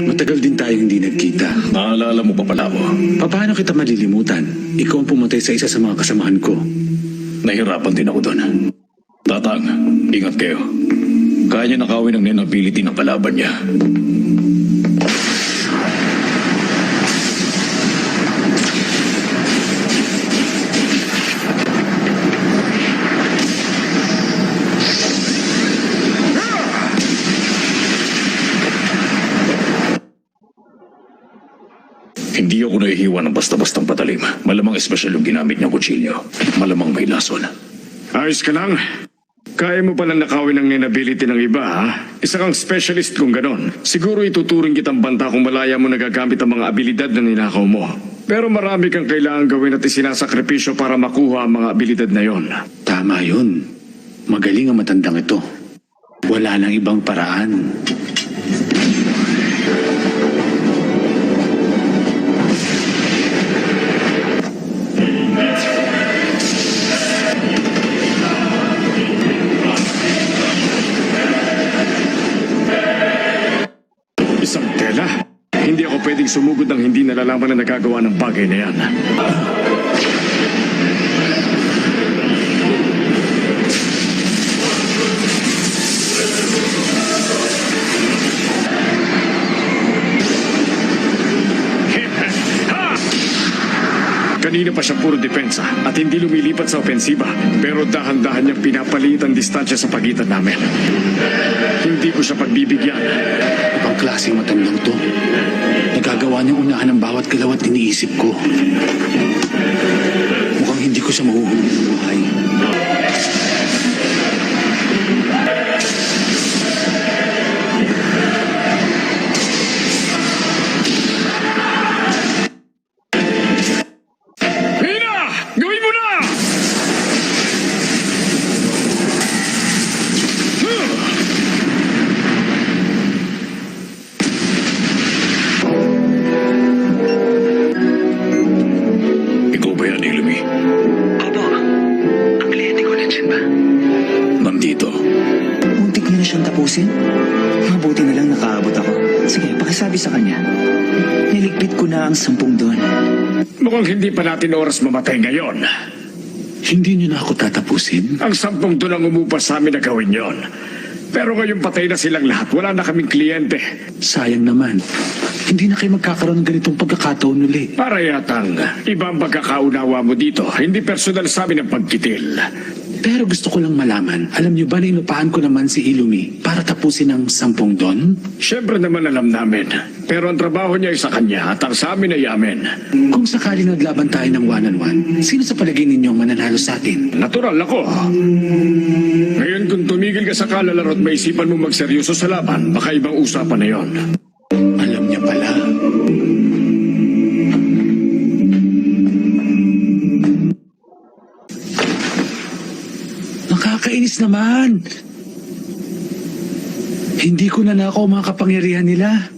Matagal din tayong hindi nagkita. Naalala mo pa pala ako. Paano kita malilimutan? Ikaw ang pumatay sa isa sa mga kasamahan ko. Nahirapan din ako doon. Tatang, ingat kayo. Kaya niya nakawin ang nenability ng kalaban niya. Hindi ako nahihiwa ng basta-bastang patalim. Malamang espesyal yung ginamit niyang kutsilyo. Malamang may lason. Ayos ka lang. Kaya mo palang nakawin ang inability ng iba, ha? Isa kang specialist kung ganon. Siguro ituturing kitang banta kung malaya mo nagagamit ang mga abilidad na ninakaw mo. Pero marami kang kailangan gawin at isinasakripisyo para makuha ang mga abilidad na yon. Tama yun. Magaling ang matandang ito. Wala nang ibang paraan. Isang tela. Hindi ako pwedeng sumugod ng hindi nalalaman na nagagawa ng bagay na yan. Kanina pa siya puro depensa at hindi lumilipat sa opensiba. Pero dahan-dahan niyang pinapaliit ang distansya sa pagitan namin. Hindi ko siya pagbibigyan. Ibang klaseng matandang to. Nagagawa niyang unahan ang bawat galaw at iniisip ko. Mukhang hindi ko siya mahuhuli ng buhay. Hina! Gawin mo na! Ikaw ba yan, Ilumi? Opo. Ang kliyente ko nandiyan ba? Nandito. Muntik niyo na siyang tapusin? Mabuti na lang nakaabot ako. Sige, pakisabi sa kanya. Niligpit ko na ang 10 doon. Mukhang hindi pa natin oras mamatay ngayon. Hindi niyo na ako tatapusin? Ang 10 doon ang umupas sa amin na gawin yon. Pero ngayon patay na silang lahat. Wala na kaming kliyente. Sayang naman. Hindi na kayo magkakaroon ng ganitong pagkakataon uli. Para yatang ibang pagkakaunawa mo dito. Hindi personal sa amin ang pagkitil. Pero gusto ko lang malaman, alam niyo ba na inupahan ko naman si Ilumi para tapusin ang 10 don? Siyempre naman alam namin. Pero ang trabaho niya ay sa kanya at ang sa amin ay amin. Kung sakaling naglaban tayo ng one-on-one, sino sa palagay ninyo ang mananalo sa atin? Natural ako. Ngayon kung tumigil ka sa kalalaro at maisipan mo magseryoso sa laban, baka ibang usapan na yon. Alam niya pala. Nakakainis naman. Hindi ko na nakaw mga kapangyarihan nila.